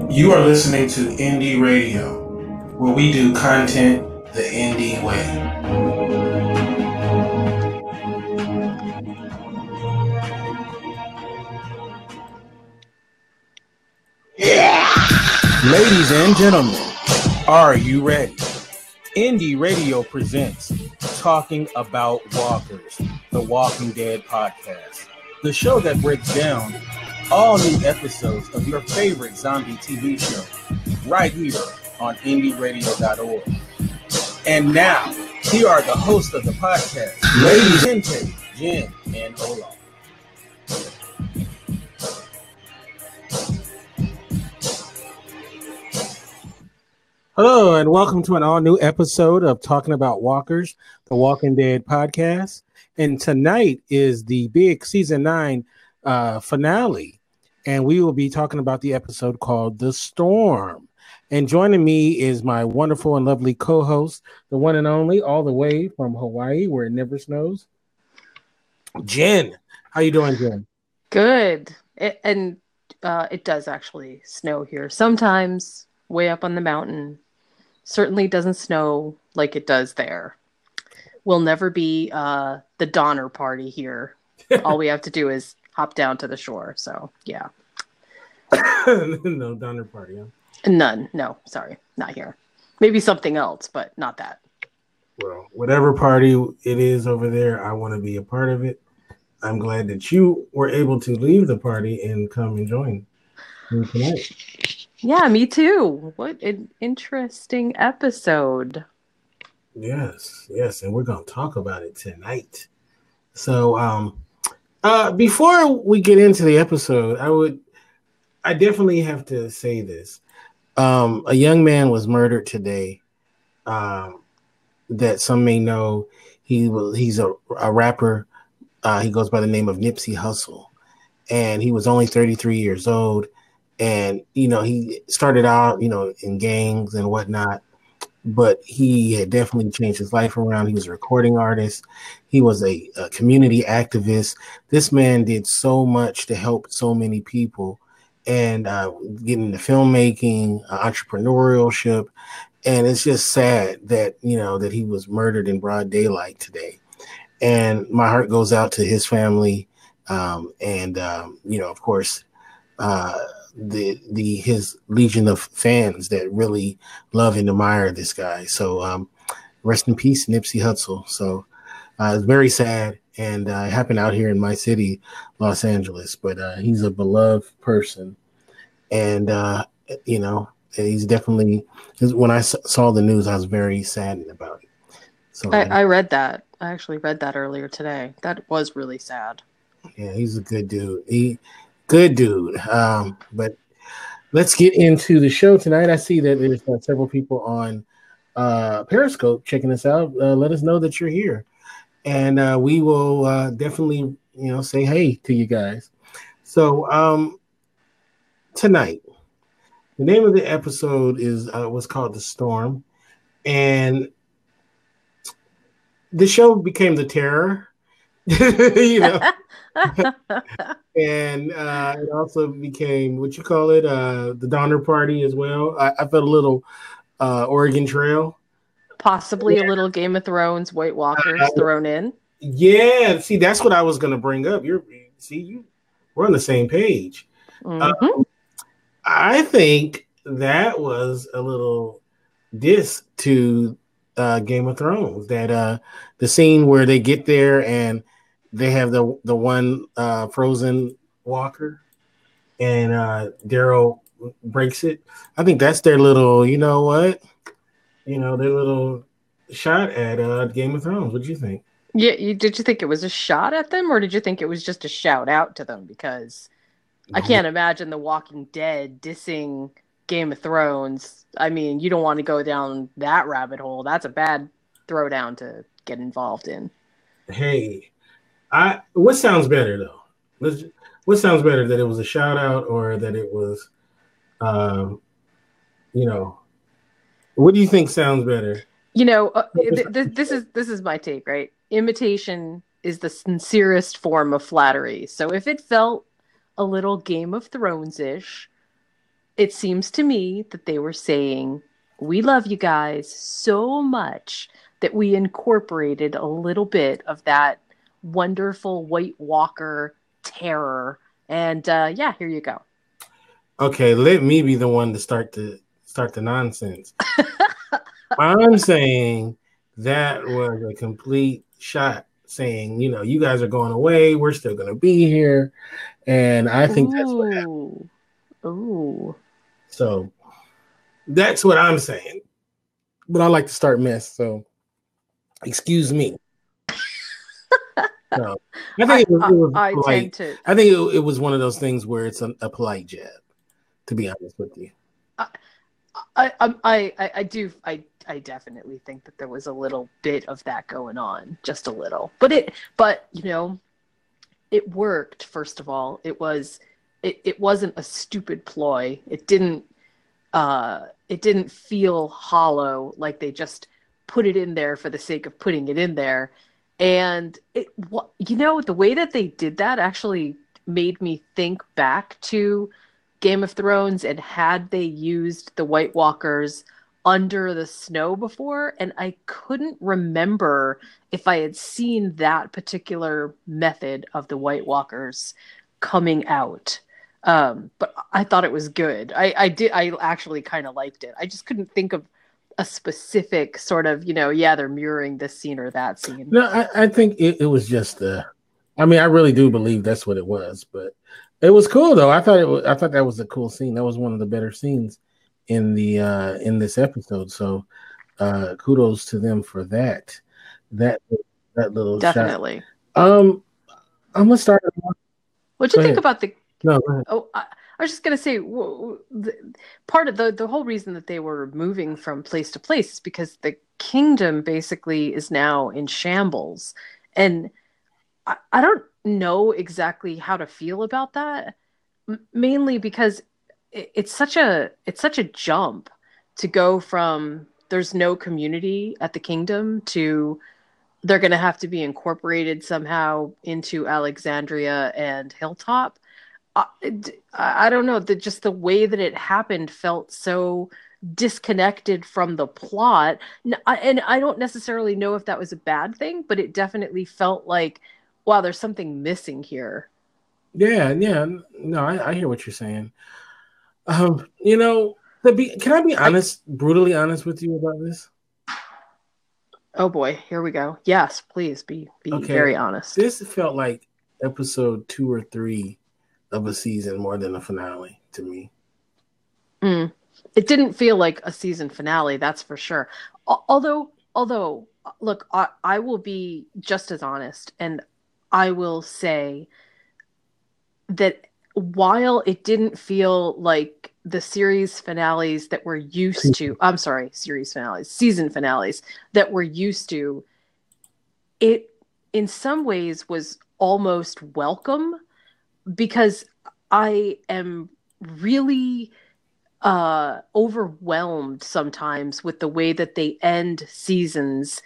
You are listening to Indie Radio, where we do content the indie way. Ladies and gentlemen, are you ready? Indie Radio presents Talking About Walkers, the Walking Dead podcast, the show that breaks down all new episodes of your favorite zombie TV show right here on indieradio.org. And now, here are the hosts of the podcast, ladies and Jen and Olaf. Hello, and welcome to an all-new episode of Talking About Walkers, the Walking Dead podcast. And tonight is the big Season 9 finale, and we will be talking about the episode called The Storm. And joining me is my wonderful and lovely co-host, the one and only, all the way from Hawaii, where it never snows, Jen. How you doing, Jen? Good. It does actually snow here. Sometimes way up on the mountain. Certainly doesn't snow like it does there. We'll never be the Donner Party here. All we have to do is hop down to the shore. So, yeah. No Donner Party, huh? None. No, sorry. Not here. Maybe something else, but not that. Well, whatever party it is over there, I want to be a part of it. I'm glad that you were able to leave the party and come and join me tonight. Yeah, me too. What an interesting episode. Yes, and we're going to talk about it tonight. So, before we get into the episode, I definitely have to say this. A young man was murdered today. That some may know. He's a rapper. He goes by the name of Nipsey Hussle, and he was only 33 years old. And, he started out, in gangs and whatnot, but he had definitely changed his life around. He was a recording artist. He was a community activist. This man did so much to help so many people and get into filmmaking, entrepreneurship. And it's just sad that, that he was murdered in broad daylight today. And my heart goes out to his family. Of course, his legion of fans that really love and admire this guy. So rest in peace, Nipsey Hussle. So it's very sad, and it happened out here in my city, Los Angeles. But he's a beloved person, and he's definitely. When I saw the news, I was very saddened about it. So I read that. I actually read that earlier today. That was really sad. Yeah, he's a good dude. Good dude. But let's get into the show tonight. I see that there's several people on Periscope checking us out. Let us know that you're here, and we will definitely, say hey to you guys. So tonight, the name of the episode was called The Storm, and the show became The Terror. And it also became what you call it, the Donner Party as well. I felt a little Oregon Trail, possibly a little Game of Thrones, White Walkers thrown in. Yeah, see, that's what I was going to bring up. We're on the same page. Mm-hmm. I think that was a little diss to Game of Thrones. That the scene where they get there and they have the one frozen walker, and Daryl breaks it. I think that's their little, their little shot at Game of Thrones. What do you think? Yeah, did you think it was a shot at them, or did you think it was just a shout out to them? Because I can't imagine The Walking Dead dissing Game of Thrones. I mean, you don't want to go down that rabbit hole. That's a bad throwdown to get involved in. Hey. What sounds better though? What sounds better, that it was a shout out or that it was, what do you think sounds better? This is my take, right? Imitation is the sincerest form of flattery. So if it felt a little Game of Thrones-ish, it seems to me that they were saying, we love you guys so much that we incorporated a little bit of that wonderful White Walker terror. And yeah, here you go. Okay, let me be the one to start the nonsense. I'm saying that was a complete shot saying, you guys are going away, we're still going to be here, and I think that's what happened. Ooh. Ooh. So that's what I'm saying. But I like to start mess, so excuse me. So I think it was I tend polite. to I think it was one of those things where it's a polite jab. To be honest with you. I I do I definitely think that there was a little bit of that going on, just a little. But it worked. First of all, it wasn't a stupid ploy. It didn't feel hollow, like they just put it in there for the sake of putting it in there. And the way that they did that actually made me think back to Game of Thrones, and had they used the White Walkers under the snow before, and I couldn't remember if I had seen that particular method of the White Walkers coming out. But I thought it was good. I actually kind of liked it. I just couldn't think of a specific sort of, yeah, they're mirroring this scene or that scene. No, I think it was just I mean, I really do believe that's what it was, but it was cool though. I thought that was a cool scene. That was one of the better scenes in this episode. So kudos to them for that. That that little shot. Definitely. Um I'm gonna start. What'd Go you think ahead. about the No, go ahead. Oh, I was just gonna say, part of the whole reason that they were moving from place to place is because the kingdom basically is now in shambles, and I don't know exactly how to feel about that. Mainly because it's such a jump to go from there's no community at the kingdom to they're going to have to be incorporated somehow into Alexandria and Hilltop. I don't know, just the way that it happened felt so disconnected from the plot. And I don't necessarily know if that was a bad thing, but it definitely felt like, wow, there's something missing here. Yeah, yeah. No, I hear what you're saying. Can I be I honest, brutally honest with you about this? Oh boy, here we go. Yes, please be Okay, very honest. this felt like episode 2 or 3 of a season more than a finale to me. Mm. It didn't feel like a season finale, that's for sure. Although, look, I will be just as honest, and I will say that while it didn't feel like the series finales that we're used to, I'm sorry, series finales, season finales that we're used to, it in some ways was almost welcome because I am really overwhelmed sometimes with the way that they end seasons,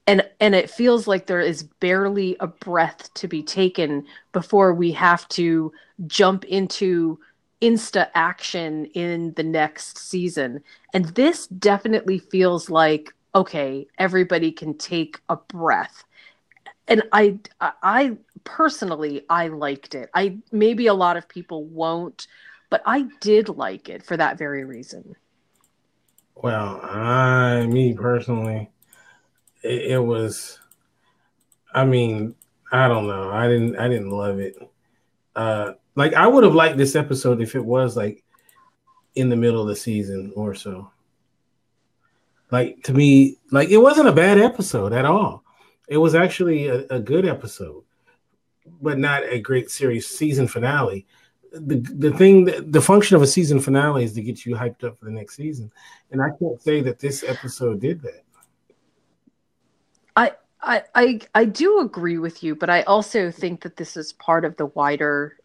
and it feels like there is barely a breath to be taken before we have to jump into insta action in the next season. And this definitely feels like, okay, everybody can take a breath. And I personally, I liked it. I maybe a lot of people won't, but I did like it for that very reason. Well, me personally, it was. I mean, I don't know. I didn't love it. Like I would have liked this episode if it was like in the middle of the season or so. Like to me, like it wasn't a bad episode at all. It was actually a good episode, but not a great series season finale. The function of a season finale is to get you hyped up for the next season, and I can't say that this episode did that. I do agree with you, but I also think that this is part of the wider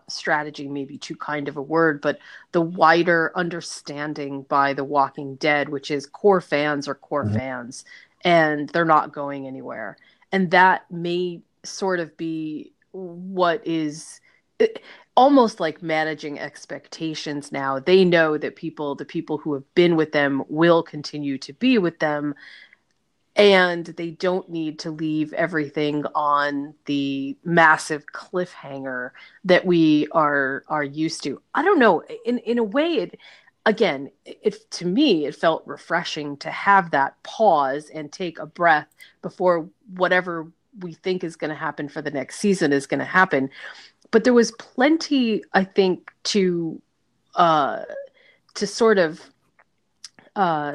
strategy, maybe too kind of a word, but the wider understanding by The Walking Dead, which is core fans are core Mhm. fans, and they're not going anywhere. And that may sort of be what is. almost like managing expectations now. They know that the people who have been with them will continue to be with them, and they don't need to leave everything on the massive cliffhanger that we are used to. I don't know. In a way, it to me it felt refreshing to have that pause and take a breath before whatever we think is going to happen for the next season is going to happen. But there was plenty, I think, uh, to sort of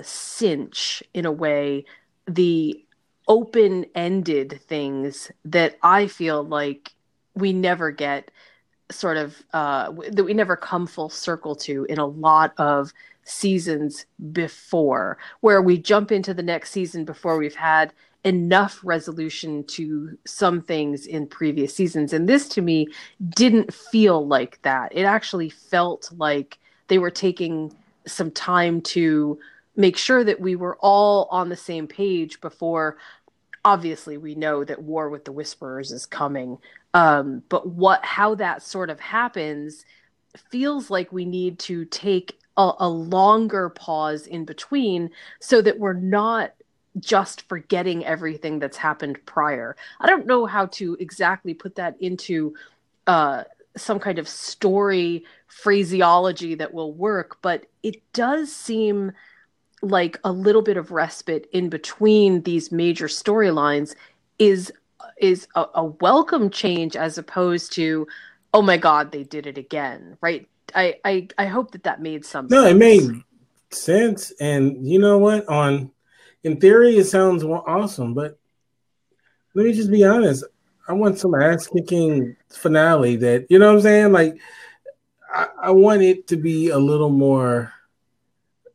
cinch in a way the open-ended things that I feel like we never get sort of that we never come full circle to in a lot of seasons before, where we jump into the next season before we've had enough resolution to some things in previous seasons. And this to me didn't feel like that. It actually felt like they were taking some time to make sure that we were all on the same page before. Obviously we know that War with the Whisperers is coming, but how that sort of happens feels like we need to take a longer pause in between so that we're not just forgetting everything that's happened prior. I don't know how to exactly put that into uh, some kind of story phraseology that will work, but it does seem like a little bit of respite in between these major storylines is a welcome change, as opposed to, oh my god, they did it again, right? I hope that made some No, it sense. made sense. And you know what? In theory, it sounds awesome, but let me just be honest. I want some ass kicking finale that, you know what I'm saying? Like, I want it to be a little more,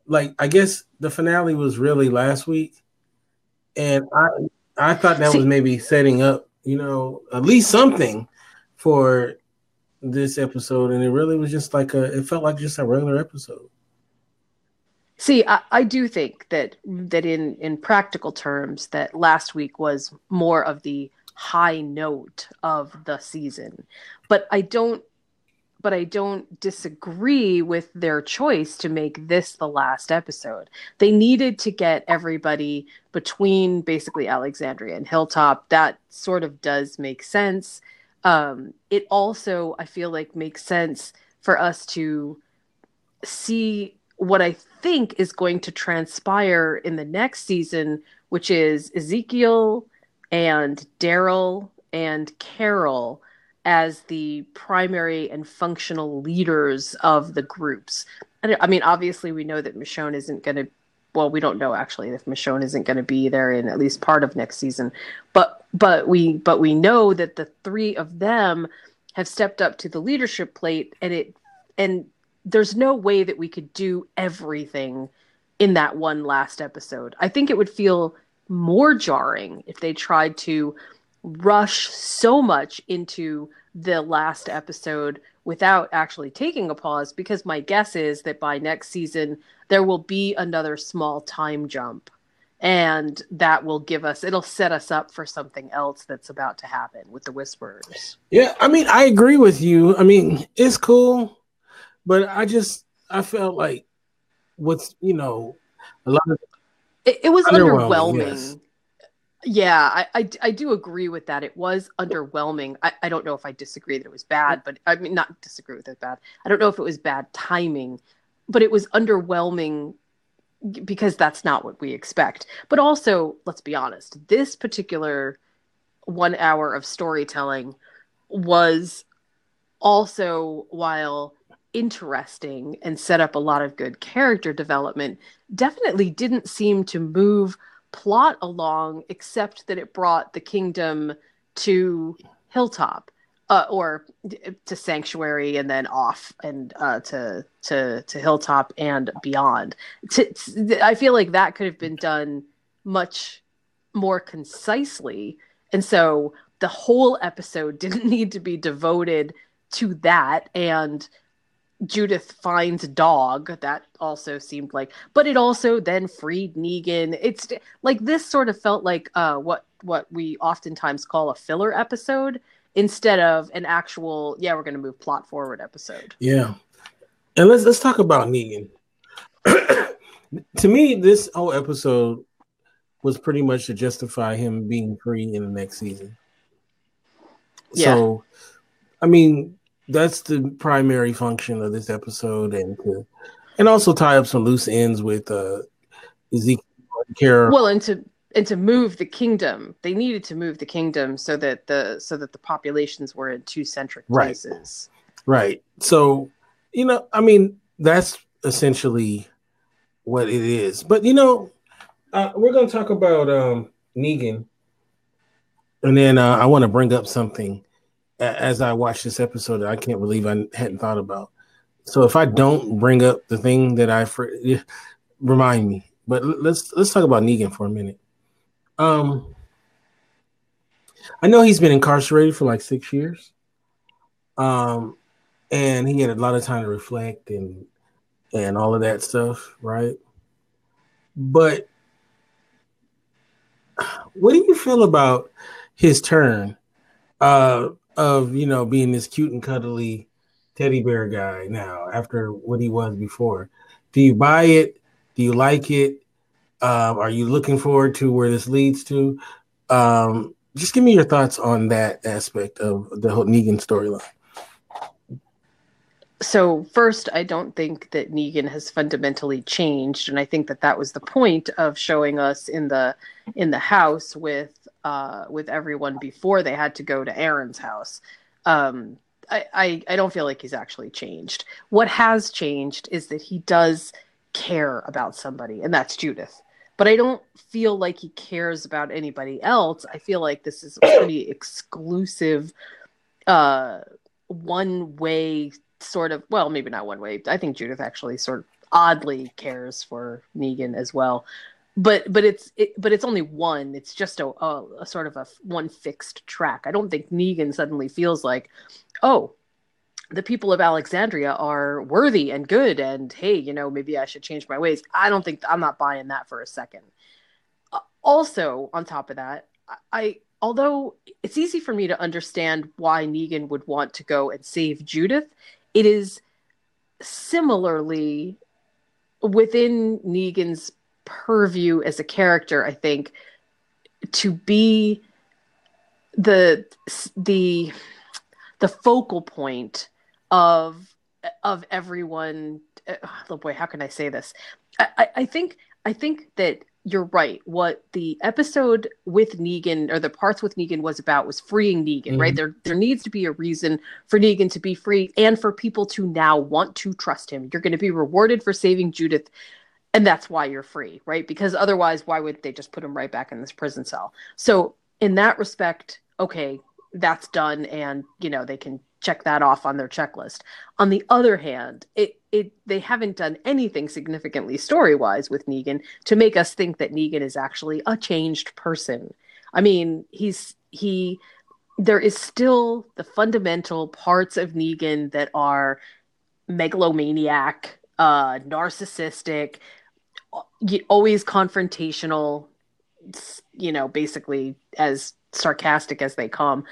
like, I guess the finale was really last week. And I thought that was See, maybe setting up, at least something for this episode. And it really was just it felt like just a regular episode. I do think that in practical terms, that last week was more of the high note of the season, but I don't disagree with their choice to make this the last episode. They needed to get everybody between basically Alexandria and Hilltop. That sort of does make sense. It also, I feel like, makes sense for us to see what I think is going to transpire in the next season, which is Ezekiel and Daryl and Carol as the primary and functional leaders of the groups. I mean, obviously, we know that Michonne isn't going to. Well, we don't know actually if Michonne isn't going to be there in at least part of next season, but we know that the three of them have stepped up to the leadership plate, and there's no way that we could do everything in that one last episode. I think it would feel more jarring if they tried to rush so much into the last episode without actually taking a pause, because my guess is that by next season there will be another small time jump, and that will it'll set us up for something else that's about to happen with the Whisperers. Yeah, I mean, I agree with you. I mean, it's cool, but I felt like a lot of It was underwhelming. Yes. underwhelming. Yeah, I do agree with that. It was underwhelming. I don't know if I disagree that it was bad, but I mean, not disagree with it bad. I don't know if it was bad timing, but it was underwhelming because that's not what we expect. But also, let's be honest, this particular 1 hour of storytelling was also, while interesting and set up a lot of good character development, definitely didn't seem to move plot along, except that it brought the kingdom to Hilltop, or to Sanctuary, and then off and to Hilltop and beyond. I feel like that could have been done much more concisely, and so the whole episode didn't need to be devoted to that. And Judith finds a dog. That also seemed like, but it also then freed Negan. It's like this sort of felt like what we oftentimes call a filler episode, instead of an actual, yeah, we're going to move plot forward episode. Yeah. And let's talk about Negan. To me, this whole episode was pretty much to justify him being free in the next season. Yeah. So, I mean, that's the primary function of this episode, and also tie up some loose ends with Ezekiel and Kara. Well, and to move the kingdom, they needed to move the kingdom so that the populations were in two centric places. Right. So, I mean, that's essentially what it is. But we're going to talk about Negan, and then I want to bring up something as I watch this episode that I can't believe I hadn't thought about. So if I don't bring up the thing that remind me. But let's talk about Negan for a minute. I know he's been incarcerated for like 6 years. And he had a lot of time to reflect and all of that stuff, right? But what do you feel about his turn of being this cute and cuddly teddy bear guy now after what he was before? Do you buy it? Do you like it? Are you looking forward to where this leads to? Just give me your thoughts on that aspect of the whole Negan storyline. So first, I don't think that Negan has fundamentally changed, and I think that was the point of showing us in the house with everyone before they had to go to Aaron's house. I don't feel like he's actually changed. What has changed is that he does care about somebody, and that's Judith. But I don't feel like he cares about anybody else. I feel like this is a pretty exclusive, one-way sort of, well, maybe not one way. I think Judith actually sort of oddly cares for Negan as well, but it's only one. It's just a sort of a one fixed track. I don't think Negan suddenly feels like, oh, the people of Alexandria are worthy and good, and hey, maybe I should change my ways. I'm not buying that for a second. Also, on top of that, although it's easy for me to understand why Negan would want to go and save Judith, it is similarly within Negan's purview as a character, I think, to be the focal point of everyone. Oh boy, how can I say this? I think that you're right. What the episode with Negan, or the parts with Negan, was about was freeing Negan, mm-hmm. right? There needs to be a reason for Negan to be free and for people to now want to trust him. You're going to be rewarded for saving Judith, and that's why you're free, right? Because otherwise, why would they just put him right back in this prison cell? So in that respect, okay, that's done, and they can check that off on their checklist. On the other hand, they haven't done anything significantly story-wise with Negan to make us think that Negan is actually a changed person. I mean, there is still the fundamental parts of Negan that are megalomaniac, narcissistic, always confrontational, basically as sarcastic as they come.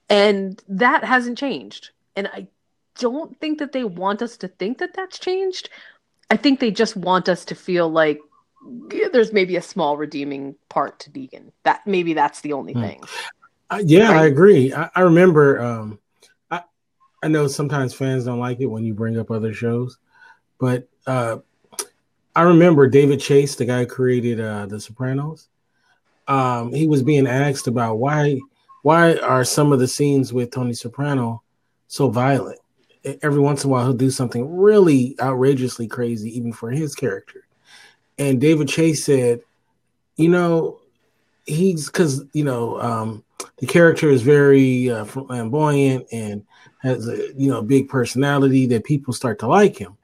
And that hasn't changed. And I don't think that they want us to think that that's changed. I think they just want us to feel like there's maybe a small redeeming part to Negan. That's the only thing. Yeah, right? I agree. I remember, I know sometimes fans don't like it when you bring up other shows, but I remember David Chase, the guy who created The Sopranos. He was being asked about why are some of the scenes with Tony Soprano so violent? Every once in a while, he'll do something really outrageously crazy, even for his character. And David Chase said, he's because, the character is very flamboyant and has a, big personality that people start to like him.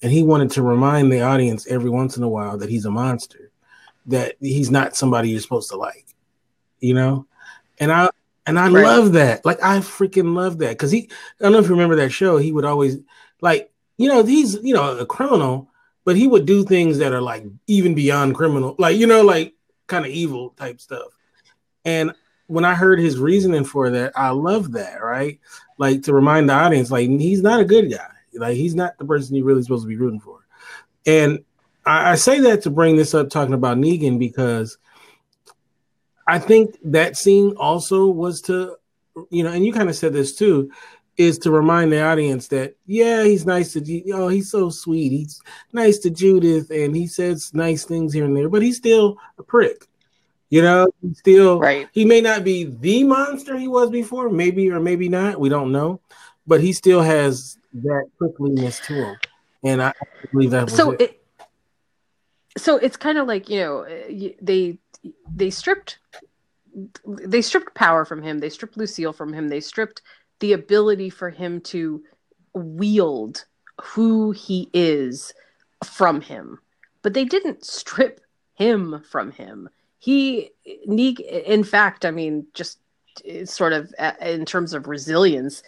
And he wanted to remind the audience every once in a while that he's a monster, that he's not somebody you're supposed to like, And I right. love that. Like, I freaking love that. Because I don't know if you remember that show, he would always, he's, a criminal, but he would do things that are, like, even beyond criminal. Like, kind of evil type stuff. And when I heard his reasoning for that, I love that, right? Like to remind the audience, like he's not a good guy. Like he's not the person you're really supposed to be rooting for. And I say that to bring this up, talking about Negan, because I think that scene also was to, and you kind of said this too, is to remind the audience that, yeah, he's nice to, he's so sweet. He's nice to Judith and he says nice things here and there, but he's still a prick. Right. He may not be the monster he was before, maybe or maybe not. We don't know, but he still has that prickliness to him. And I believe that was it. So it's kind of like, they stripped power from him. They stripped Lucille from him. They stripped the ability for him to wield who he is from him. But they didn't strip him from him. In fact, I mean, just sort of in terms of resilience,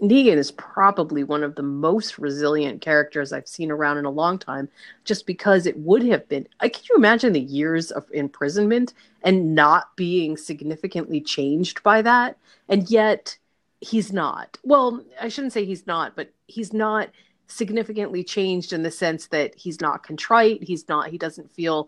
Negan is probably one of the most resilient characters I've seen around in a long time, just because it would have been. Can you imagine the years of imprisonment and not being significantly changed by that? And yet he's not. Well, I shouldn't say he's not, but he's not significantly changed in the sense that he's not contrite. He doesn't feel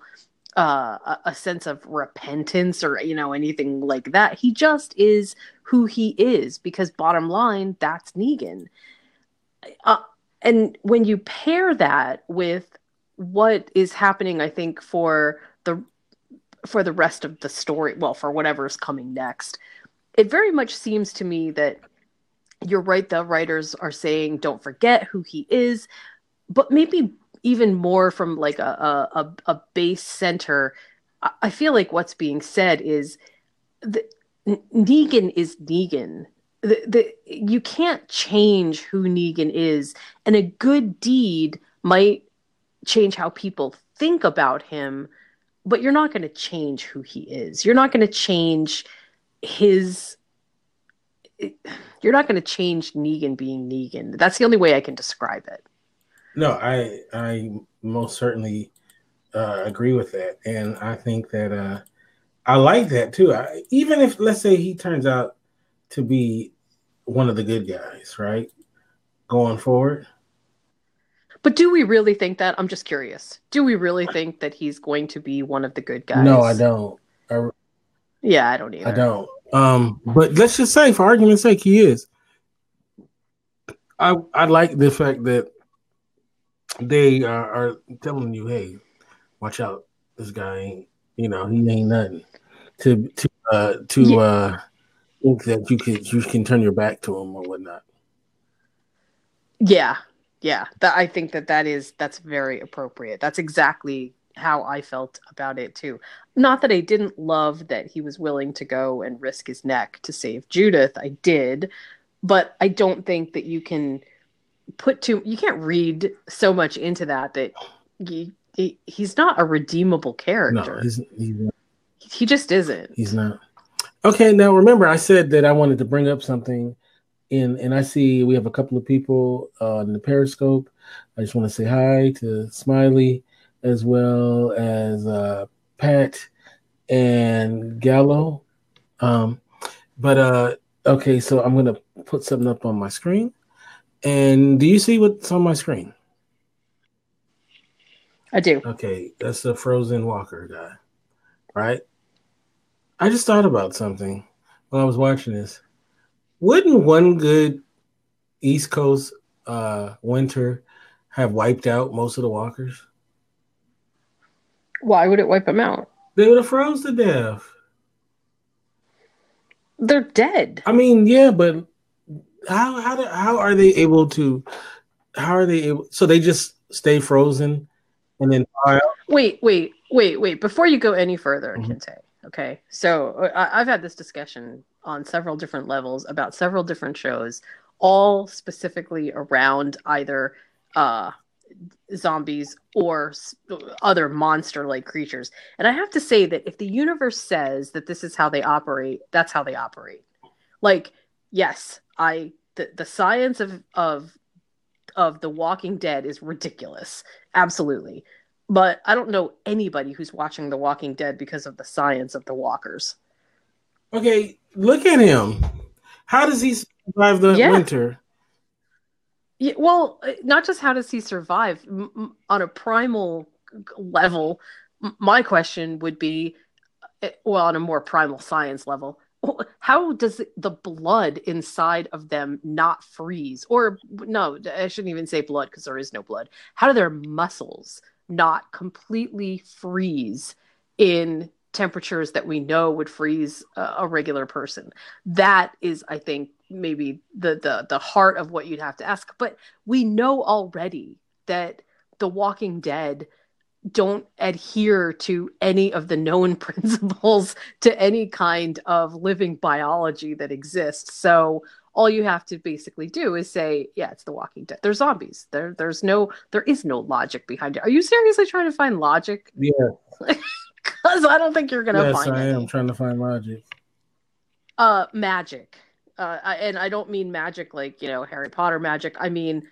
a sense of repentance or anything like that. He just is who he is, because bottom line, that's Negan. And when you pair that with what is happening, I think for the rest of the story, well, for whatever's coming next, it very much seems to me that you're right. The writers are saying, don't forget who he is, but maybe even more from like a base center. I feel like what's being said is Negan is Negan. You can't change who Negan is, and a good deed might change how people think about him, but you're not going to change who he is. You're not going to change his. You're not going to change Negan being Negan. That's the only way I can describe it. No, I most certainly agree with that, and I think that I like that too. Even if, let's say, he turns out to be one of the good guys, right, going forward. But do we really think that? I'm just curious. Do we really think that he's going to be one of the good guys? No, I don't. Yeah, I don't either. I don't. But let's just say, for argument's sake, he is. I like the fact that they are telling you, hey, watch out, this guy ain't, he ain't nothing. To think that you can turn your back to him or whatnot. Yeah. I think that's very appropriate. That's exactly how I felt about it too. Not that I didn't love that he was willing to go and risk his neck to save Judith. I did, but I don't think that you can you can't read so much into that he's not a redeemable character. No, he's not. He just isn't. He's not. Okay, now remember, I said that I wanted to bring up something, and I see we have a couple of people in the Periscope. I just want to say hi to Smiley, as well as Pat and Gallo. Okay, so I'm going to put something up on my screen. And do you see what's on my screen? I do. Okay, that's the frozen walker guy, right? I just thought about something when I was watching this. Wouldn't one good East Coast winter have wiped out most of the walkers? Why would it wipe them out? They would have froze to death. They're dead. I mean, yeah, but how are they able to? How are they able? So they just stay frozen and then thaw out? Wait. Before you go any further, Kinte. Okay, so I've had this discussion on several different levels about several different shows, all specifically around either zombies or other monster-like creatures. And I have to say that if the universe says that this is how they operate, that's how they operate. Like, yes, the science of The Walking Dead is ridiculous, absolutely. But I don't know anybody who's watching The Walking Dead because of the science of the walkers. Okay, look at him. How does he survive the Yeah. winter? Yeah, well, not just how does he survive on a primal level. My question would be, well, on a more primal science level, how does the blood inside of them not freeze? Or no, I shouldn't even say blood because there is no blood. How do their muscles not completely freeze in temperatures that we know would freeze a regular person? That is, I think, maybe the heart of what you'd have to ask. But we know already that The Walking Dead don't adhere to any of the known principles to any kind of living biology that exists. So all you have to basically do is say, yeah, it's The Walking Dead. They're zombies. There is no logic behind it. Are you seriously trying to find logic? Yeah, Because I don't think you're gonna yes, find I am any. trying to find logic. Magic. And I don't mean magic like, Harry Potter magic. I mean,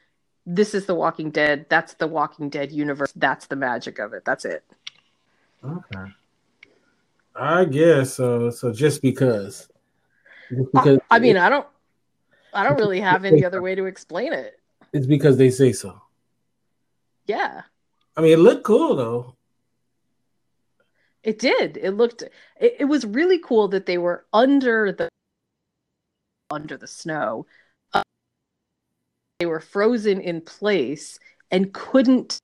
this is The Walking Dead. That's The Walking Dead universe. That's the magic of it. That's it. Okay, I guess so. So just I, because I mean, I don't really have any other way to explain it. it's because they say so. Yeah, I mean, it looked cool though. it did. It was really cool that they were under the snow. Uh, they were frozen in place and couldn't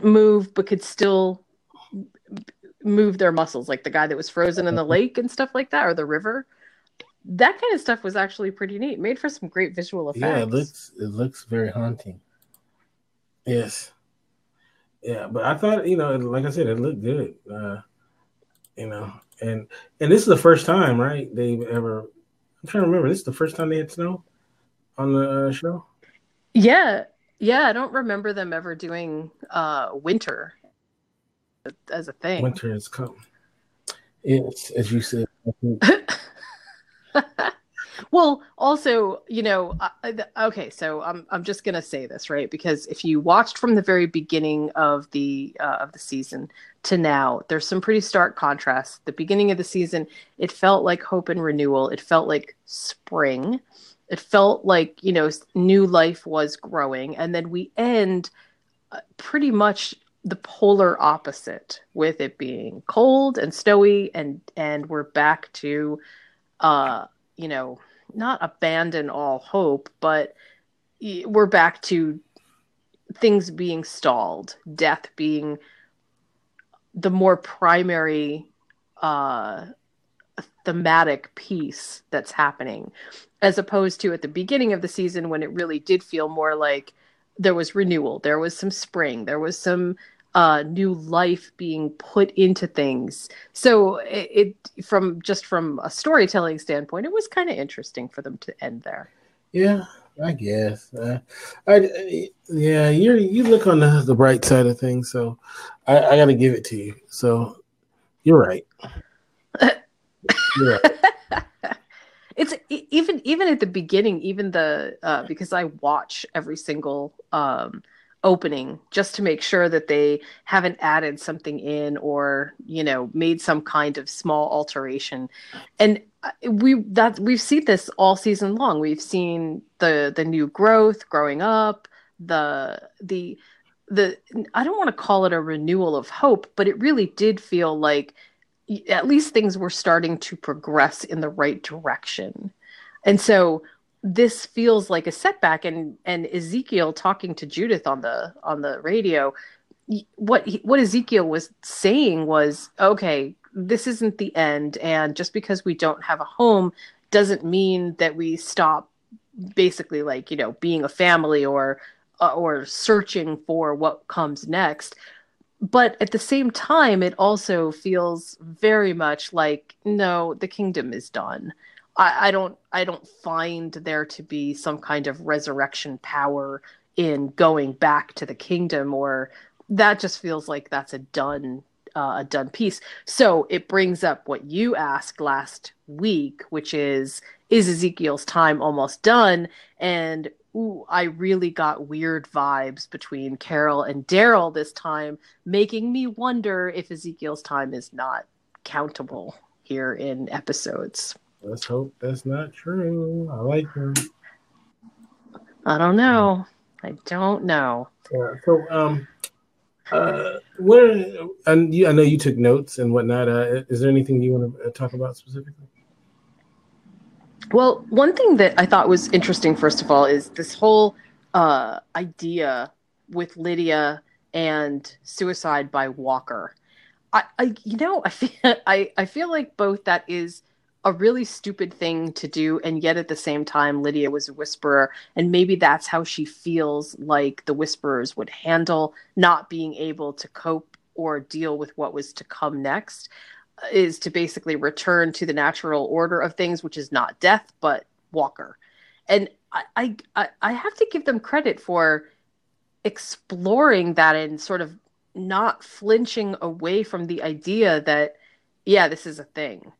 move, but could still move their muscles, like the guy that was frozen in the lake and stuff like that, or the river. That kind of stuff was actually pretty neat. Made for some great visual Yeah, effects. it looks very haunting. Yes, yeah, but I thought like I said, it looked good. You know, and and this is the first time, right? They've ever. I'm trying to remember. This is the first time they had snow on the show. Yeah, yeah. I don't remember them ever doing winter as a thing. Winter has come. Yes, as you said. Well, also, okay, so I'm just gonna say this, right? Because if you watched from the very beginning of the season to now, there's some pretty stark contrasts. The beginning of the season, it felt like hope and renewal. It felt like spring. It felt like, new life was growing, and then we end pretty much the polar opposite, with it being cold and snowy, and we're back to uh, you know, not abandon all hope, but we're back to things being stalled, death being the more primary uh, thematic piece that's happening, as opposed to at the beginning of the season when it really did feel more like there was renewal, there was some spring, there was some new life being put into things. So from a storytelling standpoint, it was kind of interesting for them to end there. Yeah, I guess. Yeah, you look on the bright side of things, so I got to give it to you. So you're right. You're right. It's even at the beginning, even the because I watch every single opening just to make sure that they haven't added something in, or made some kind of small alteration. And we've seen this all season long. We've seen the new growth growing up, the I don't want to call it a renewal of hope, but it really did feel like at least things were starting to progress in the right direction. And so this feels like a setback. And Ezekiel talking to Judith on the radio, what Ezekiel was saying was, okay, this isn't the end, and just because we don't have a home doesn't mean that we stop basically, like, being a family, or searching for what comes next. But at the same time, it also feels very much like, no, the kingdom is done. I don't find there to be some kind of resurrection power in going back to the kingdom, or that just feels like that's a done piece. So it brings up what you asked last week, which is Ezekiel's time almost done? And ooh, I really got weird vibes between Carol and Daryl this time, making me wonder if Ezekiel's time is not countable. here in episodes. Let's hope that's not true. I like her. I don't know. I don't know. Yeah. So, where and I know you took notes and whatnot. Is there anything you want to talk about specifically? Well, one thing that I thought was interesting, first of all, is this whole idea with Lydia and suicide by Walker. I feel, I feel like both that is a really stupid thing to do, and yet at the same time, Lydia was a whisperer, and maybe that's how she feels like the whisperers would handle not being able to cope or deal with what was to come next, is to basically return to the natural order of things, which is not death, but Walker. And I have to give them credit for exploring that and sort of not flinching away from the idea that, yeah, this is a thing.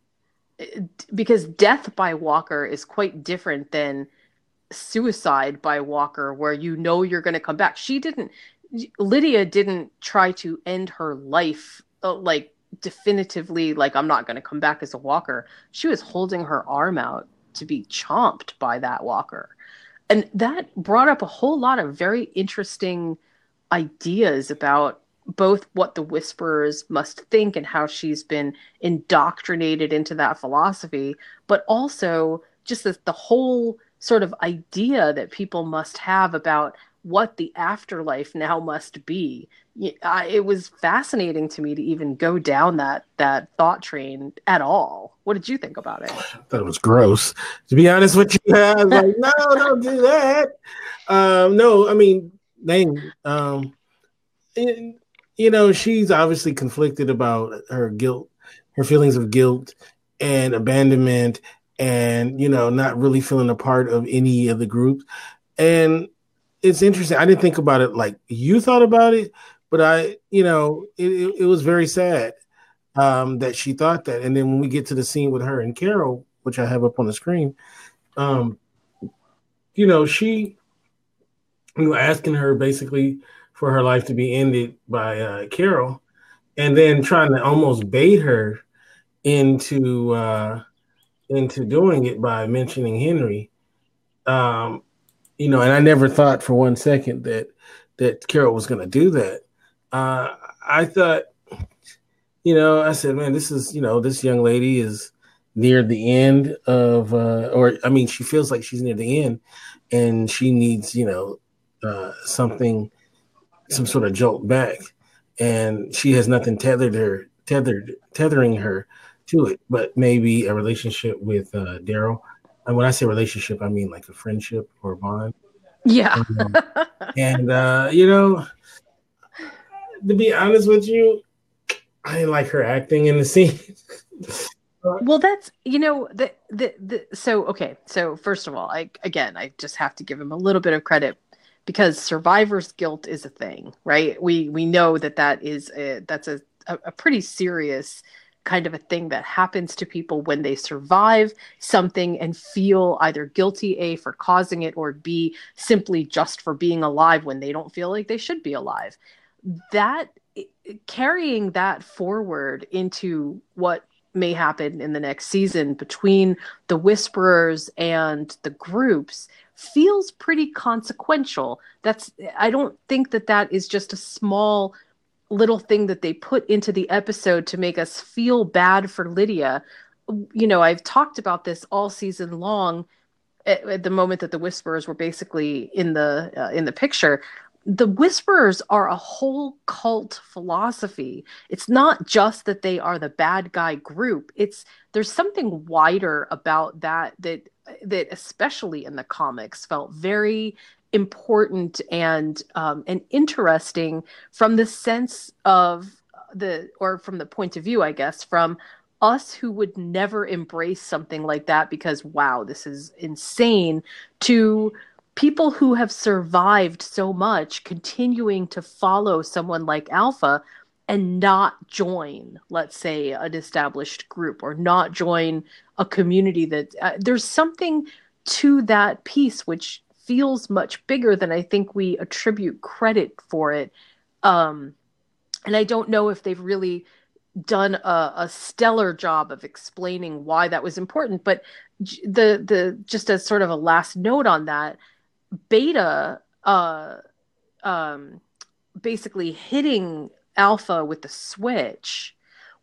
Because death by Walker is quite different than suicide by Walker, where you know you're going to come back. Lydia didn't try to end her life like definitively, like, I'm not going to come back as a Walker. She was holding her arm out to be chomped by that Walker. And that brought up a whole lot of very interesting ideas about both what the whisperers must think and how she's been indoctrinated into that philosophy, but also just the whole sort of idea that people must have about what the afterlife now must be. It was fascinating to me to even go down that thought train at all. What did you think about it? I thought it was gross. To be honest with you, I was like, no, don't do that. No, I mean, dang. She's obviously conflicted about her guilt, her feelings of guilt and abandonment, and not really feeling a part of any of the groups. And it's interesting. I didn't think about it like you thought about it, but it was very sad that she thought that. And then when we get to the scene with her and Carol, which I have up on the screen, um, she, asking her basically for her life to be ended by Carol, and then trying to almost bait her into doing it by mentioning Henry. And I never thought for one second that Carol was going to do that. I thought, I said, man, this is, this young lady is near the end of, she feels like she's near the end, and she needs, some sort of jolt back, and she has nothing tethering her to it, but maybe a relationship with Daryl. And when I say relationship, I mean like a friendship or a bond. Yeah. And to be honest with you, I didn't like her acting in the scene. Well, that's so okay. So first of all, I just have to give him a little bit of credit, because survivor's guilt is a thing, right? We know that's a pretty serious kind of a thing that happens to people when they survive something and feel either guilty, A, for causing it, or B, simply just for being alive when they don't feel like they should be alive. That carrying that forward into what may happen in the next season between the whisperers and the groups feels pretty consequential. I don't think that is just a small little thing that they put into the episode to make us feel bad for Lydia. I've talked about this all season long at the moment that the whisperers were basically in the picture. The whisperers are a whole cult philosophy. It's not just that they are the bad guy group. There's something wider about that especially in the comics felt very important and interesting from the sense of from the point of view, I guess, from us who would never embrace something like that because, wow, this is insane, to people who have survived so much continuing to follow someone like Alpha and not join, let's say, an established group, or not join a community that there's something to that piece which feels much bigger than I think we attribute credit for it. And I don't know if they've really done a stellar job of explaining why that was important. But the just as sort of a last note on that, Beta um, basically hitting Alpha with the switch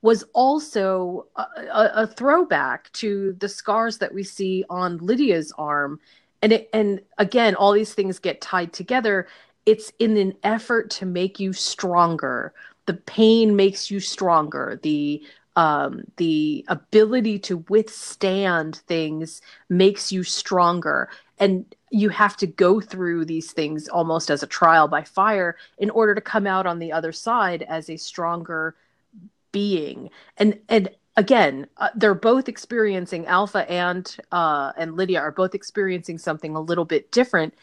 was also a throwback to the scars that we see on Lydia's arm. And again, all these things get tied together. It's in an effort to make you stronger. The pain makes you stronger. The ability to withstand things makes you stronger. And you have to go through these things almost as a trial by fire in order to come out on the other side as a stronger being. And again, they're both experiencing Alpha and Lydia are both experiencing something a little bit different,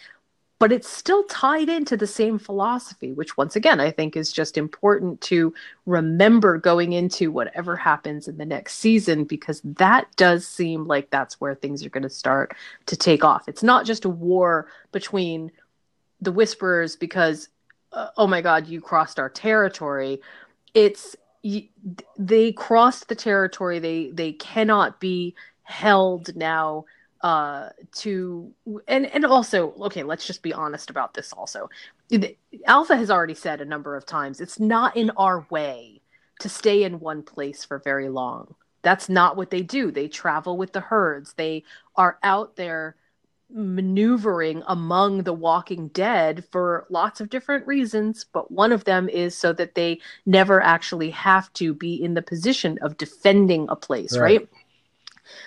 but it's still tied into the same philosophy, which once again I think is just important to remember going into whatever happens in the next season, because that does seem like that's where things are going to start to take off. It's not just a war between the Whisperers because oh my god, you crossed our territory. It's they crossed the territory. They cannot be held now to and also, okay, let's just be honest about this also. Alpha has already said a number of times it's not in our way to stay in one place for very long. That's not what they do. They travel with the herds. They are out there maneuvering among the walking dead for lots of different reasons, but one of them is so that they never actually have to be in the position of defending a place, Right. right?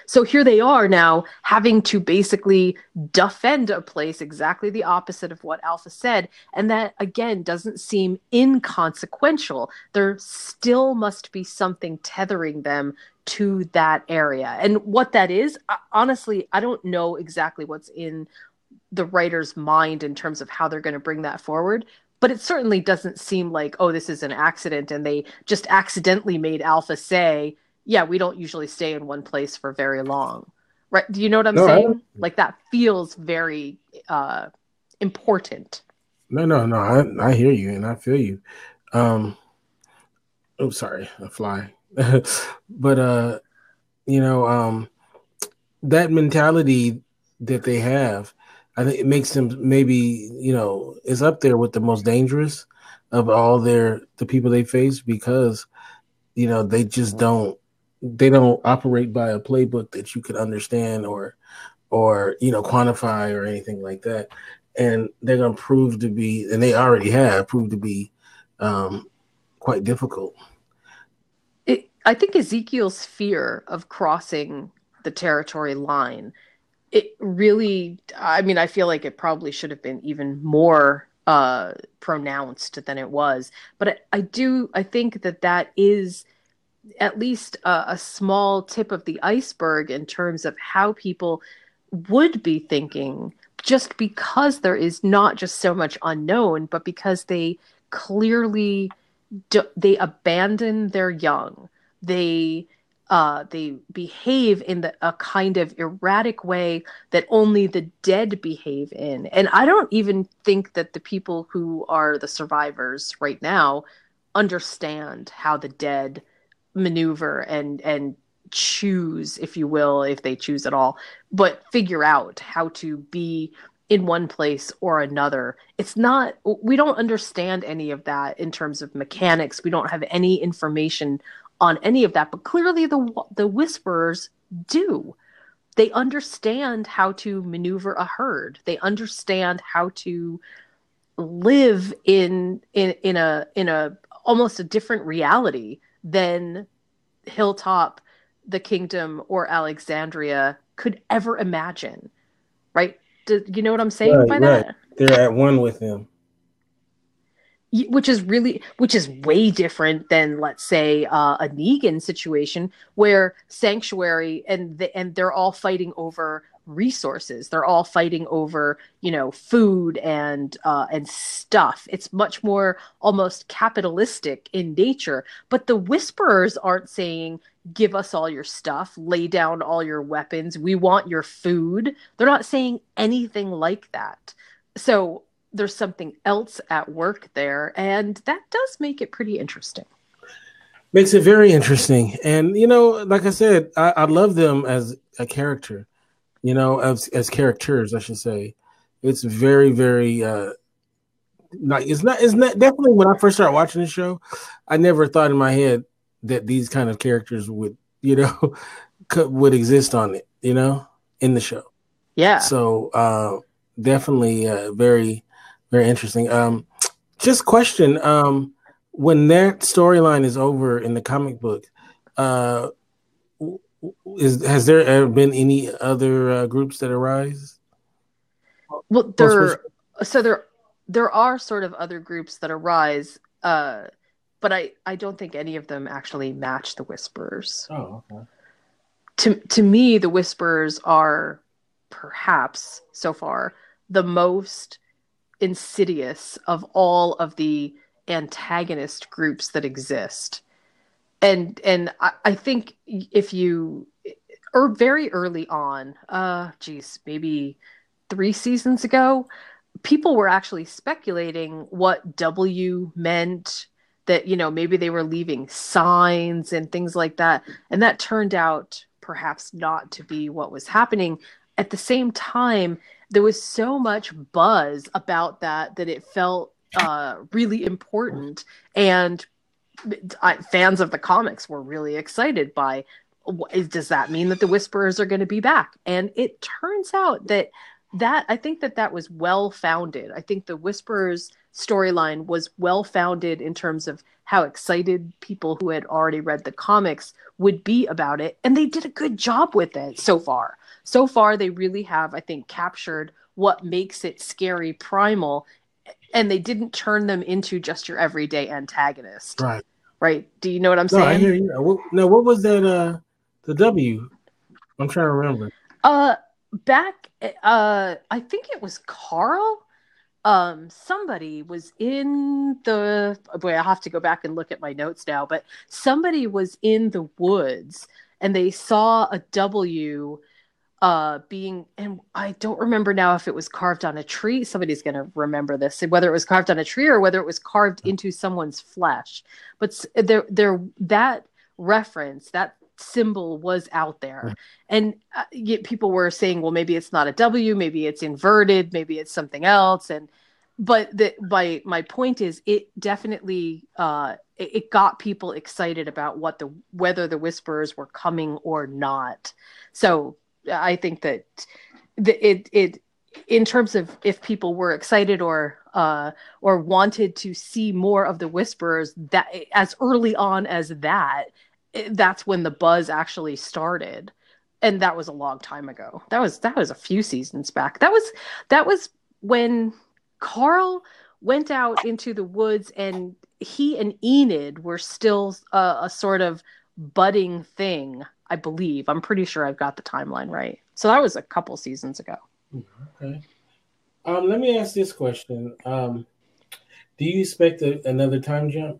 So here they are now having to basically defend a place, exactly the opposite of what Alpha said. And that, again, doesn't seem inconsequential. There still must be something tethering them to that area. And what that is, honestly, I don't know exactly what's in the writer's mind in terms of how they're going to bring that forward. But it certainly doesn't seem like, oh, this is an accident and they just accidentally made Alpha say, yeah, we don't usually stay in one place for very long. Right? Do you know what I'm No, I don't. saying? Like that feels very important. No. I hear you and I feel you. Um, oh, sorry, a fly. But you know, that mentality that they have, I think it makes them maybe, is up there with the most dangerous of all the people they face because, they just don't operate by a playbook that you could understand or quantify or anything like that. And they're going to prove to be, and they already have proved to be um, quite difficult. I think Ezekiel's fear of crossing the territory line, it really, I mean, I feel like it probably should have been even more pronounced than it was. But I think that is at least a small tip of the iceberg in terms of how people would be thinking, just because there is not just so much unknown, but because they clearly they abandon their young. They behave in a kind of erratic way that only the dead behave in. And I don't even think that the people who are the survivors right now understand how the dead maneuver and choose, if you will, if they choose at all, but figure out how to be in one place or another. It's not, we don't understand any of that in terms of mechanics. We don't have any information on any of that, but clearly the Whisperers do. They understand how to maneuver a herd. They understand how to live in a almost a different reality than Hilltop, the Kingdom, or Alexandria could ever imagine. Right? Do you know what I'm saying Right, by right. that? They're at one with them. Which is way different than, let's say, a Negan situation where Sanctuary and they're all fighting over resources. They're all fighting over, food and stuff. It's much more almost capitalistic in nature. But the Whisperers aren't saying, give us all your stuff, lay down all your weapons, we want your food. They're not saying anything like that. So there's something else at work there, and that does make it pretty interesting. Makes it very interesting. And like I said, I love them as a character. As characters, I should say. It's very, very not. It's not definitely when I first started watching the show. I never thought in my head that these kind of characters would would exist on it. In the show. Yeah. So definitely very, very interesting. Just question. When that storyline is over in the comic book, uh, has there ever been any other groups that arise? Well, Well, especially, there are sort of other groups that arise, but I don't think any of them actually match the Whisperers. oh, okay. To me, the Whisperers are perhaps so far the most insidious of all of the antagonist groups that exist. And I think if you or very early on, geez, maybe 3 seasons ago, people were actually speculating what W meant, that maybe they were leaving signs and things like that, and that turned out perhaps not to be what was happening. At the same time, there was so much buzz about that it felt really important, and fans of the comics were really excited by, does that mean that the Whisperers are going to be back? And it turns out that I think that was well founded. I think the Whisperers storyline was well founded in terms of how excited people who had already read the comics would be about it, and they did a good job with it so far. So far, they really have, I think, captured what makes it scary primal, and they didn't turn them into just your everyday antagonist. Right. Right? Do you know what I'm No, I saying? hear you. Now, what was that? The W. I'm trying to remember. Uh, back, I think it was Carl. Somebody was in the boy. I have to go back and look at my notes now, but somebody was in the woods and they saw a W being, and I don't remember now if it was carved on a tree. Somebody's going to remember this, whether it was carved on a tree or whether it was carved into someone's flesh. But there that reference, that symbol was out there, and yet people were saying, well, maybe it's not a W, maybe it's inverted, maybe it's something else. And my point is, it definitely it got people excited about whether the Whisperers were coming or not. So I think that it in terms of if people were excited or wanted to see more of the Whisperers, that as early on as that's when the buzz actually started, and that was a long time ago. That was a few seasons back. That was when Carl went out into the woods, and he and Enid were still a sort of budding thing, I believe. I'm pretty sure I've got the timeline right. So that was a couple seasons ago. Okay. Let me ask this question. Do you expect another time jump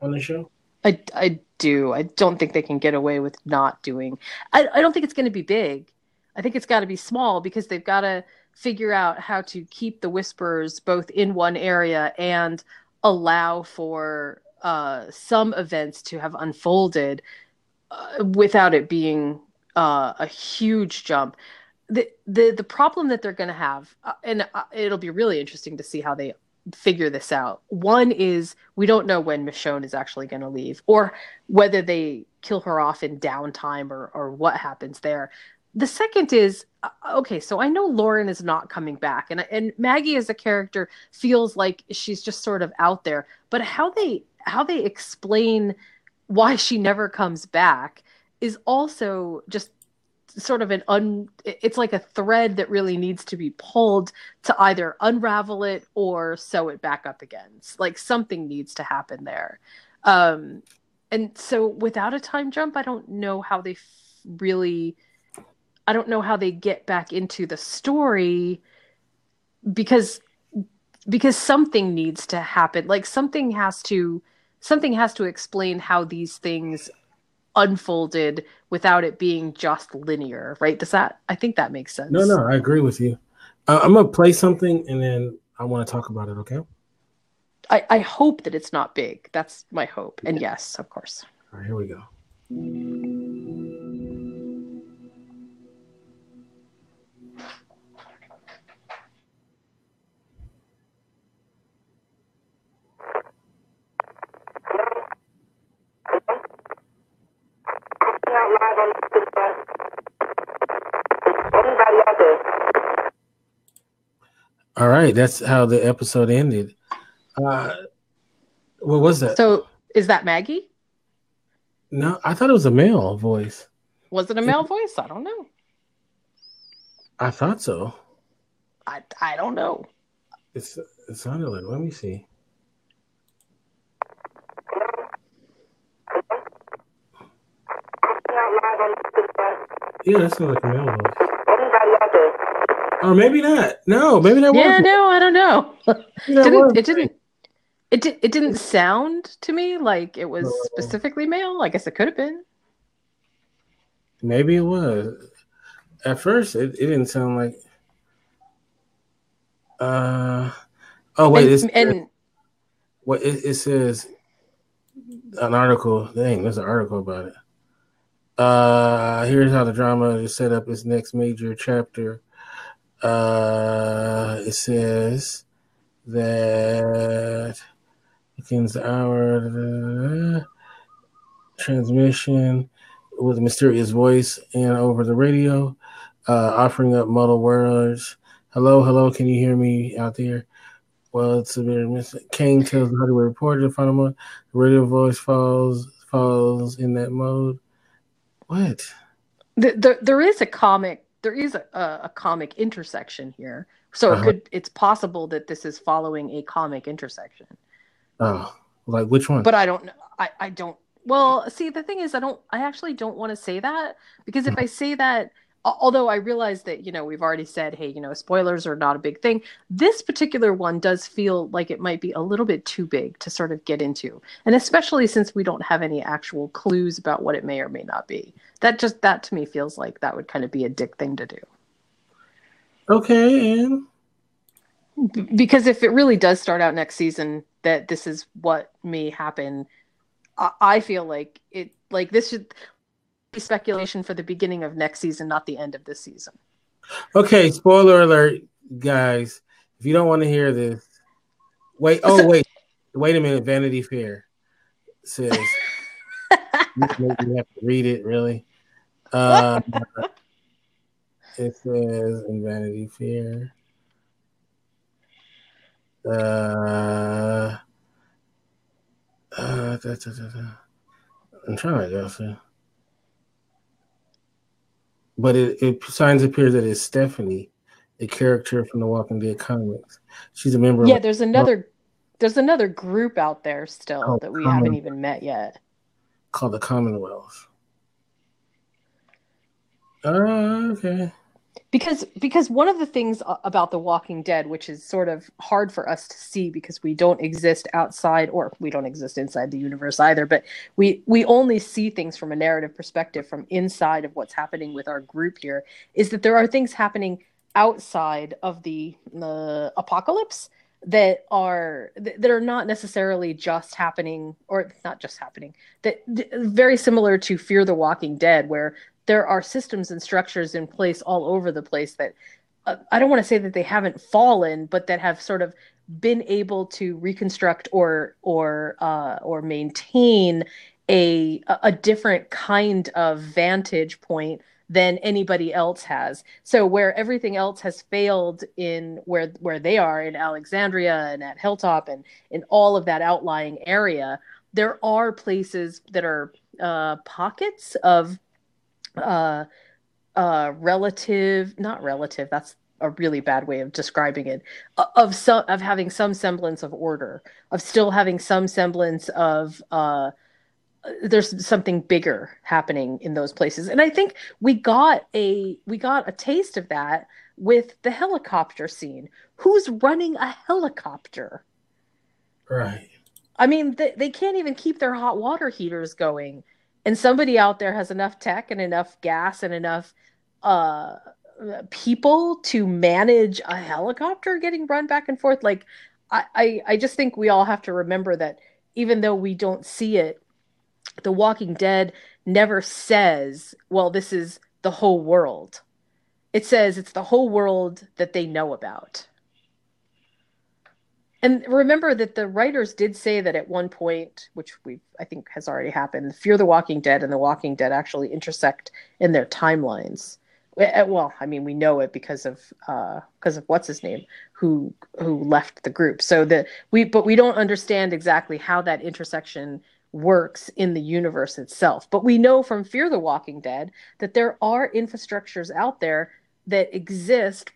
on the show? I do. I don't think they can get away with not doing. I don't think it's going to be big. I think it's got to be small because they've got to figure out how to keep the Whisperers both in one area and allow for some events to have unfolded without it being a huge jump. The problem that they're going to have, and it'll be really interesting to see how they figure this out. One is we don't know when Michonne is actually going to leave, or whether they kill her off in downtime, or what happens there. The second is, okay, so I know Lauren is not coming back, and Maggie as a character feels like she's just sort of out there. But how they explain why she never comes back is also just sort of it's like a thread that really needs to be pulled to either unravel it or sew it back up again. It's like something needs to happen there. And so without a time jump, I don't know how they really, I don't know how they get back into the story, because something needs to happen. Like something has to explain how these things unfolded without it being just linear, right? I think that makes No, sense. no, I agree with you. I'm gonna play something and then I want to talk about it. Okay. I hope that it's not big. That's my hope. And yes, of course. All right, here we go. All right, that's how the episode ended. What was that? So is that Maggie? No, I thought it was a male voice. Was it a male voice? I don't know. I thought so. I don't know. It sounded like. Let me see. Yeah, that sounds like a male voice. Or maybe not. No, maybe that was. Yeah, no, I don't know. That It didn't sound to me like it was specifically male. I guess it could have been. Maybe it was. At first, it didn't sound like. Oh wait, it says an article. Dang, there's an article about it. Here's how the drama is set up its next major chapter. It says that begins the hour transmission with a mysterious voice and over the radio, offering up muddled words. Hello, hello, can you hear me out there? Well, it's a bit missing. Kane tells the Hollywood Reporter the final month. The radio voice falls in that mode. What? There is a comic. There is a comic intersection here, so it's possible that this is following a comic intersection. Oh, like which one? But I don't know. I don't. Well, see, the thing is, I actually don't want to say that, because if I say that, although I realize that, we've already said, hey, spoilers are not a big thing. This particular one does feel like it might be a little bit too big to sort of get into. And especially since we don't have any actual clues about what it may or may not be. That to me feels like that would kind of be a dick thing to do. Okay, and because if it really does start out next season that this is what may happen, I feel like this should be speculation for the beginning of next season, not the end of this season. Okay, spoiler alert, guys. If you don't want to hear this, wait a minute. Vanity Fair says you have to read it, really. It says in Vanity Fair. I'm trying to guess it. But it signs appears that it's Stephanie, a character from the Walking Dead comics. She's a member of there's another group out there still that we haven't even met yet. Called the Commonwealth. Okay. Because one of the things about The Walking Dead, which is sort of hard for us to see because we don't exist outside, or we don't exist inside the universe either, but we only see things from a narrative perspective from inside of what's happening with our group here, is that there are things happening outside of the apocalypse that are not necessarily just happening, or not just happening, that very similar to Fear the Walking Dead, where there are systems and structures in place all over the place that I don't want to say that they haven't fallen, but that have sort of been able to reconstruct or maintain a different kind of vantage point than anybody else has. So where everything else has failed in where they are in Alexandria and at Hilltop and in all of that outlying area, there are places that are pockets of not relative, that's a really bad way of describing it, of having some semblance of order, of still having some semblance of there's something bigger happening in those places. And I think we got a taste of that with the helicopter scene. Who's running a helicopter? Right. I mean, they can't even keep their hot water heaters going. And somebody out there has enough tech and enough gas and enough people to manage a helicopter getting run back and forth. Like, I just think we all have to remember that even though we don't see it, The Walking Dead never says, well, this is the whole world. It says it's the whole world that they know about. And remember that the writers did say that at one point, which we I think has already happened, Fear the Walking Dead and The Walking Dead actually intersect in their timelines. Well, I mean, we know it because of what's his name who left the group. So that we don't understand exactly how that intersection works in the universe itself. But we know from Fear the Walking Dead that there are infrastructures out there that exist.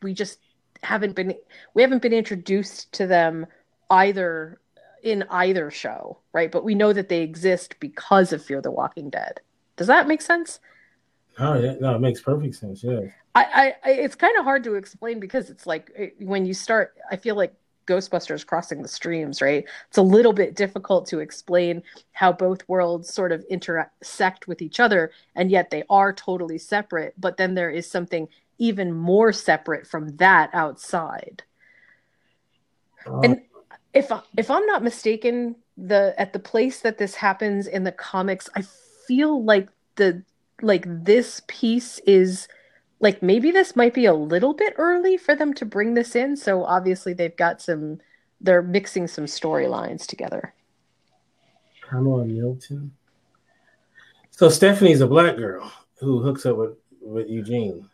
Haven't been we haven't been introduced to them either in either show, right? But we know that they exist because of Fear the Walking Dead. Does that make sense? Oh, yeah, no, it makes perfect sense. Yeah. It's kind of hard to explain because it's like when you start, I feel like Ghostbusters crossing the streams, right? It's a little bit difficult to explain how both worlds sort of intersect with each other, and yet they are totally separate. But then there is something even more separate from that outside. Oh, And if I'm not mistaken, the at the place that this happens in the comics, I feel like the like this piece is like maybe this might be a little bit early for them to bring this in. So obviously they're mixing some storylines together. Pamela Milton. So Stephanie's a black girl who hooks up with Eugene.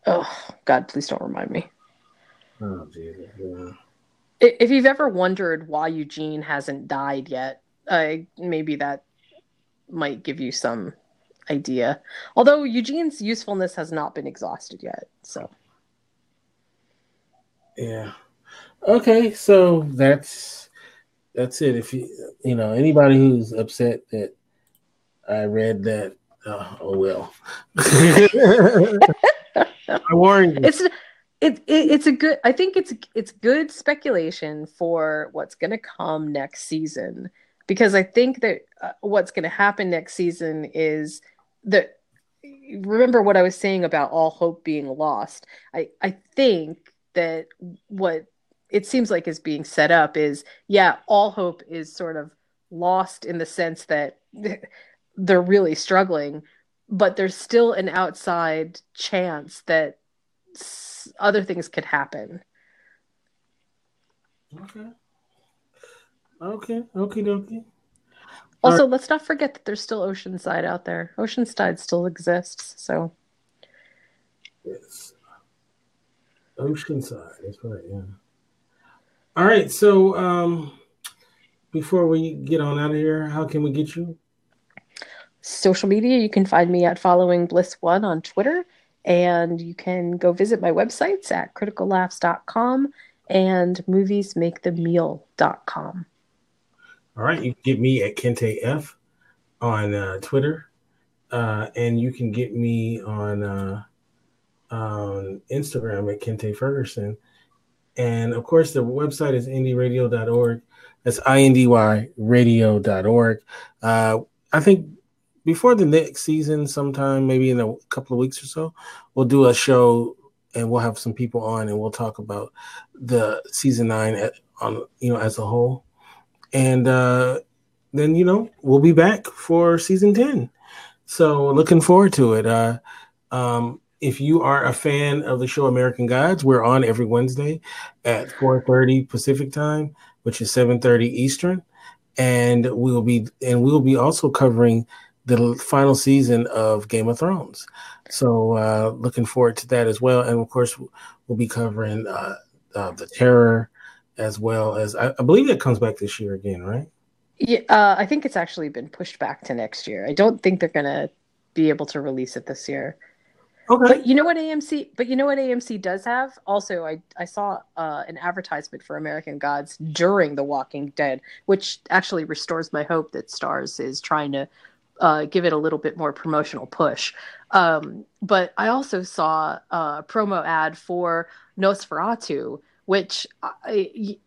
Oh God, please don't remind me. Oh Jesus, yeah. If you've ever wondered why Eugene hasn't died yet, maybe that might give you some idea. Although Eugene's usefulness has not been exhausted yet, so Yeah. Okay, so that's it. If you know anybody who's upset that I read that, oh well. I warned you. it's it's a good. I think it's good speculation for what's going to come next season because I think that what's going to happen next season is that remember what I was saying about all hope being lost. I think that what it seems like is being set up is yeah, all hope is sort of lost in the sense that they're really struggling, but there's still an outside chance that other things could happen. Okay. Okay. Okay. Okay. All right. Also, let's not forget that there's still Oceanside out there. Oceanside still exists, so Yes. Oceanside. That's right. Yeah. All right. So, before we get on out of here, how can we get you? social media, you can find me at following Bliss One on Twitter, and you can go visit my websites at criticallaughs.com and moviesmakethemeal.com. All right. You can get me at Kente F on Twitter, and you can get me on Instagram at Kente Ferguson. And of course, the website is indyradio.org. That's indyradio.org. I think before the next season, sometime maybe in a couple of weeks or so, we'll do a show and we'll have some people on and we'll talk about the season 9 on as a whole. And then we'll be back for season 10. So looking forward to it. If you are a fan of the show American Gods, we're on every Wednesday at 4:30 Pacific time, which is 7:30 Eastern, and we'll be also covering the final season of Game of Thrones. So looking forward to that as well, and of course we'll be covering the Terror as well as I believe that comes back this year again, right? Yeah, I think it's actually been pushed back to next year. I don't think they're gonna be able to release it this year. Okay. But you know what AMC? But you know what AMC does have? Also, I saw an advertisement for American Gods during The Walking Dead, which actually restores my hope that Stars is trying to give it a little bit more promotional push. But I also saw a promo ad for Nosferatu, which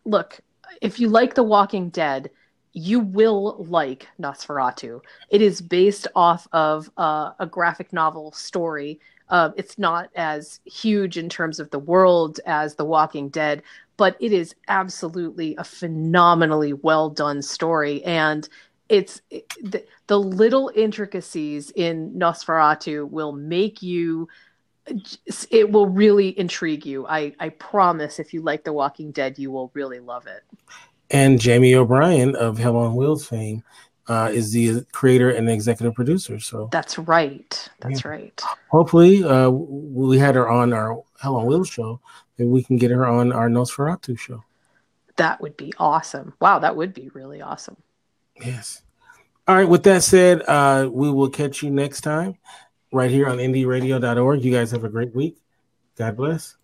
look, if you like The Walking Dead, you will like Nosferatu. It is based off of a graphic novel story. It's not as huge in terms of the world as The Walking Dead, but it is absolutely a phenomenally well done story. And the little intricacies in Nosferatu will make you, it will really intrigue you. I promise, if you like The Walking Dead, you will really love it. And Jamie O'Brien of Hell on Wheels fame is the creator and executive producer. So that's right. That's right. Hopefully, we had her on our Hell on Wheels show, and we can get her on our Nosferatu show. That would be awesome. Wow, that would be really awesome. Yes. All right. With that said, we will catch you next time right here on indieradio.org. You guys have a great week. God bless.